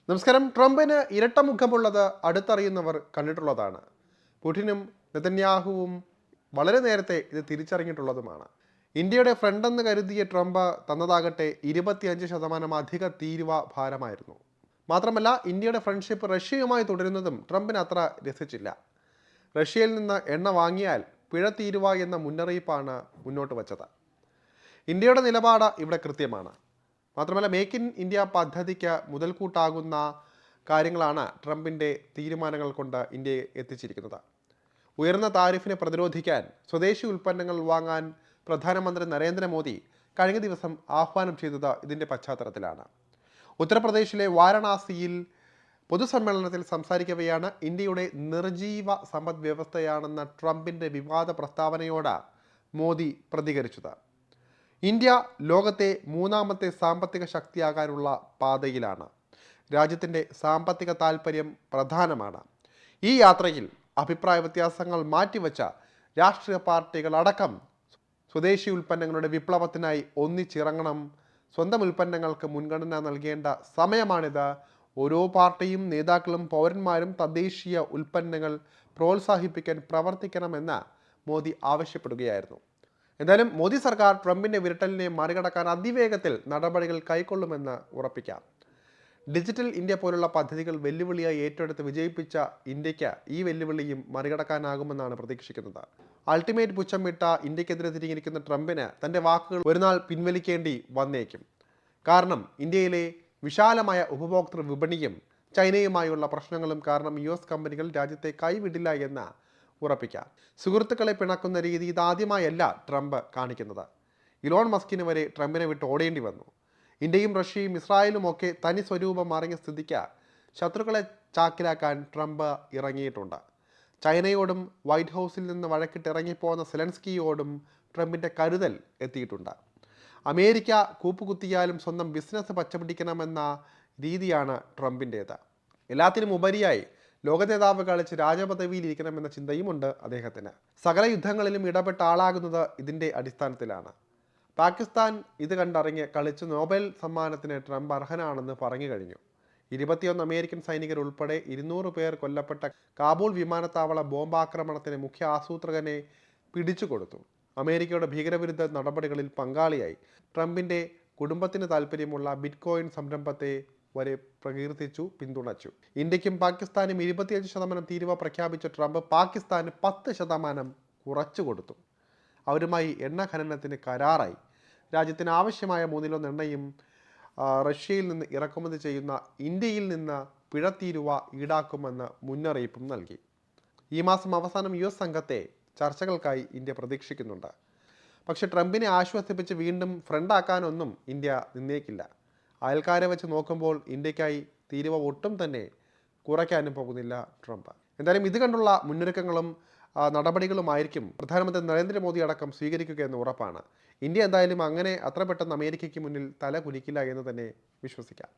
നമസ്കാരം. ട്രംപിന് ഇരട്ടമുഖമുള്ളത് അടുത്തറിയുന്നവർ കണ്ടിട്ടുള്ളതാണ്. പുടിനും നെതന്യാഹുവും വളരെ നേരത്തെ ഇത് തിരിച്ചറിഞ്ഞിട്ടുള്ളതുമാണ്. ഇന്ത്യയുടെ ഫ്രണ്ടെന്ന് കരുതിയ ട്രംപ് തന്നതാകട്ടെ 25% അധിക തീരുവ ഭാരമായിരുന്നു. മാത്രമല്ല, ഇന്ത്യയുടെ ഫ്രണ്ട്ഷിപ്പ് റഷ്യയുമായി തുടരുന്നതും ട്രംപിന് അത്ര രസിച്ചില്ല. റഷ്യയിൽ നിന്ന് എണ്ണ വാങ്ങിയാൽ പിഴ തീരുവ എന്ന മുന്നറിയിപ്പാണ് മുന്നോട്ട് വച്ചത്. ഇന്ത്യയുടെ നിലപാട് ഇവിടെ കൃത്യമാണ്. മാത്രമല്ല, മേക്ക് ഇൻ ഇന്ത്യ പദ്ധതിക്ക് മുതൽക്കൂട്ടാകുന്ന കാര്യങ്ങളാണ് ട്രംപിൻ്റെ തീരുമാനങ്ങൾ കൊണ്ട് ഇന്ത്യയെ എത്തിച്ചിരിക്കുന്നത്. ഉയർന്ന താരിഫിനെ പ്രതിരോധിക്കാൻ സ്വദേശി ഉൽപ്പന്നങ്ങൾ വാങ്ങാൻ പ്രധാനമന്ത്രി നരേന്ദ്രമോദി കഴിഞ്ഞ ദിവസം ആഹ്വാനം ചെയ്തത് ഇതിൻ്റെ പശ്ചാത്തലത്തിലാണ്. ഉത്തർപ്രദേശിലെ വാരണാസിയിൽ പൊതുസമ്മേളനത്തിൽ സംസാരിക്കവെയാണ് ഇന്ത്യയുടെ നിർജീവ സമ്പദ് വ്യവസ്ഥയാണെന്ന ട്രംപിൻ്റെ വിവാദ പ്രസ്താവനയോട് മോദി പ്രതികരിച്ചത്. ഇന്ത്യ ലോകത്തെ മൂന്നാമത്തെ സാമ്പത്തിക ശക്തിയാകാനുള്ള പാതയിലാണ്. രാജ്യത്തിൻ്റെ സാമ്പത്തിക താൽപ്പര്യം പ്രധാനമാണ്. ഈ യാത്രയിൽ അഭിപ്രായ വ്യത്യാസങ്ങൾ മാറ്റിവെച്ച രാഷ്ട്രീയ പാർട്ടികളടക്കം സ്വദേശി ഉൽപ്പന്നങ്ങളുടെ വിപ്ലവത്തിനായി ഒന്നിച്ചിറങ്ങണം. സ്വന്തം ഉൽപ്പന്നങ്ങൾക്ക് മുൻഗണന നൽകേണ്ട സമയമാണിത്. ഓരോ പാർട്ടിയും നേതാക്കളും പൗരന്മാരും തദ്ദേശീയ ഉൽപ്പന്നങ്ങൾ പ്രോത്സാഹിപ്പിക്കാൻ പ്രവർത്തിക്കണമെന്ന് മോദി ആവശ്യപ്പെടുകയായിരുന്നു. എന്തായാലും മോദി സർക്കാർ ട്രംപിൻ്റെ വിരട്ടലിനെ മറികടക്കാൻ അതിവേഗത്തിൽ നടപടികൾ കൈക്കൊള്ളുമെന്ന് ഉറപ്പിക്കാം. ഡിജിറ്റൽ ഇന്ത്യ പോലുള്ള പദ്ധതികൾ വെല്ലുവിളിയായി ഏറ്റെടുത്ത് വിജയിപ്പിച്ച ഇന്ത്യക്ക് ഈ വെല്ലുവിളിയും മറികടക്കാനാകുമെന്നാണ് പ്രതീക്ഷിക്കുന്നത്. അൾട്ടിമേറ്റ് പുച്ഛം വിട്ട ഇന്ത്യക്കെതിരെ തിരിഞ്ഞിരിക്കുന്ന ട്രംപിന് തൻ്റെ വാക്കുകൾ ഒരു നാൾ പിൻവലിക്കേണ്ടി വന്നേക്കും. കാരണം ഇന്ത്യയിലെ വിശാലമായ ഉപഭോക്തൃ വിപണിയും ചൈനയുമായുള്ള പ്രശ്നങ്ങളും കാരണം US കമ്പനികൾ രാജ്യത്തെ കൈവിടില്ല എന്ന് ഉറപ്പിക്കാം. സുഹൃത്തുക്കളെ പിണക്കുന്ന രീതി ഇതാദ്യമായല്ല ട്രംപ് കാണിക്കുന്നത്. ഇലോൺ മസ്കിന് വരെ ട്രംപിനെ വിട്ട് ഓടേണ്ടി വന്നു. ഇന്ത്യയും റഷ്യയും ഇസ്രായേലും ഒക്കെ തനി സ്വരൂപം മറിഞ്ഞ സ്ഥിതിക്ക് ശത്രുക്കളെ ചാക്കിലാക്കാൻ ട്രംപ് ഇറങ്ങിയിട്ടുണ്ട്. ചൈനയോടും വൈറ്റ് ഹൗസിൽ നിന്ന് വഴക്കിട്ടിറങ്ങിപ്പോകുന്ന സെലൻസ്കിയോടും ട്രംപിൻ്റെ കരുതൽ എത്തിയിട്ടുണ്ട്. അമേരിക്ക കൂപ്പുകുത്തിയാലും സ്വന്തം ബിസിനസ് പച്ചപിടിക്കണമെന്ന രീതിയാണ് ട്രംപിൻ്റേത്. എല്ലാത്തിനും ഉപരിയായി ലോക നേതാവ് കളിച്ച് രാജപദവിയിൽ ഇരിക്കണമെന്ന ചിന്തയുമുണ്ട് അദ്ദേഹത്തിന്. സകല യുദ്ധങ്ങളിലും ഇടപെട്ട ആളാകുന്നത് ഇതിൻ്റെ അടിസ്ഥാനത്തിലാണ്. പാകിസ്ഥാൻ ഇത് കണ്ടറിഞ്ഞ് കളിച്ച് നോബൽ സമ്മാനത്തിന് ട്രംപ് അർഹനാണെന്ന് പറഞ്ഞു കഴിഞ്ഞു. 21 അമേരിക്കൻ സൈനികർ ഉൾപ്പെടെ 200 പേർ കൊല്ലപ്പെട്ട കാബൂൾ വിമാനത്താവള ബോംബാക്രമണത്തിന് മുഖ്യ ആസൂത്രകനെ പിടിച്ചുകൊടുത്തു. അമേരിക്കയുടെ ഭീകരവിരുദ്ധ നടപടികളിൽ പങ്കാളിയായി. ട്രംപിൻ്റെ കുടുംബത്തിന് താൽപ്പര്യമുള്ള ബിറ്റ്കോയിൻ സംരംഭത്തെ വരെ പ്രകീർത്തിച്ചു, പിന്തുണച്ചു. ഇന്ത്യക്കും പാകിസ്ഥാനും 25% തീരുവ പ്രഖ്യാപിച്ച ട്രംപ് പാകിസ്ഥാന് 10% കുറച്ചു കൊടുത്തു. അവരുമായി എണ്ണ ഖനനത്തിന് കരാറായി. രാജ്യത്തിന് ആവശ്യമായ 1/3 എണ്ണയും റഷ്യയിൽ നിന്ന് ഇറക്കുമതി ചെയ്യുന്ന ഇന്ത്യയിൽ നിന്ന് പിഴ തീരുവ ഈടാക്കുമെന്ന് മുന്നറിയിപ്പും നൽകി. ഈ മാസം അവസാനം US സംഘത്തെ ചർച്ചകൾക്കായി ഇന്ത്യ പ്രതീക്ഷിക്കുന്നുണ്ട്. പക്ഷേ ട്രംപിനെ ആശ്വസിപ്പിച്ച് വീണ്ടും ഫ്രണ്ടാക്കാനൊന്നും ഇന്ത്യ നിന്നേക്കില്ല. അയൽക്കാരെ വെച്ച് നോക്കുമ്പോൾ ഇന്ത്യക്കായി തീരുവ ഒട്ടും തന്നെ കുറയ്ക്കാനും പോകുന്നില്ല ട്രംപ്. എന്തായാലും ഇത് കണ്ടുള്ള മുന്നൊരുക്കങ്ങളും നടപടികളുമായിരിക്കും പ്രധാനമന്ത്രി നരേന്ദ്രമോദി അടക്കം സ്വീകരിക്കുക എന്ന് ഉറപ്പാണ്. ഇന്ത്യ എന്തായാലും അങ്ങനെ അത്ര പെട്ടെന്ന് അമേരിക്കയ്ക്ക് മുന്നിൽ തല കുലിക്കില്ല എന്ന് തന്നെ വിശ്വസിക്കാം.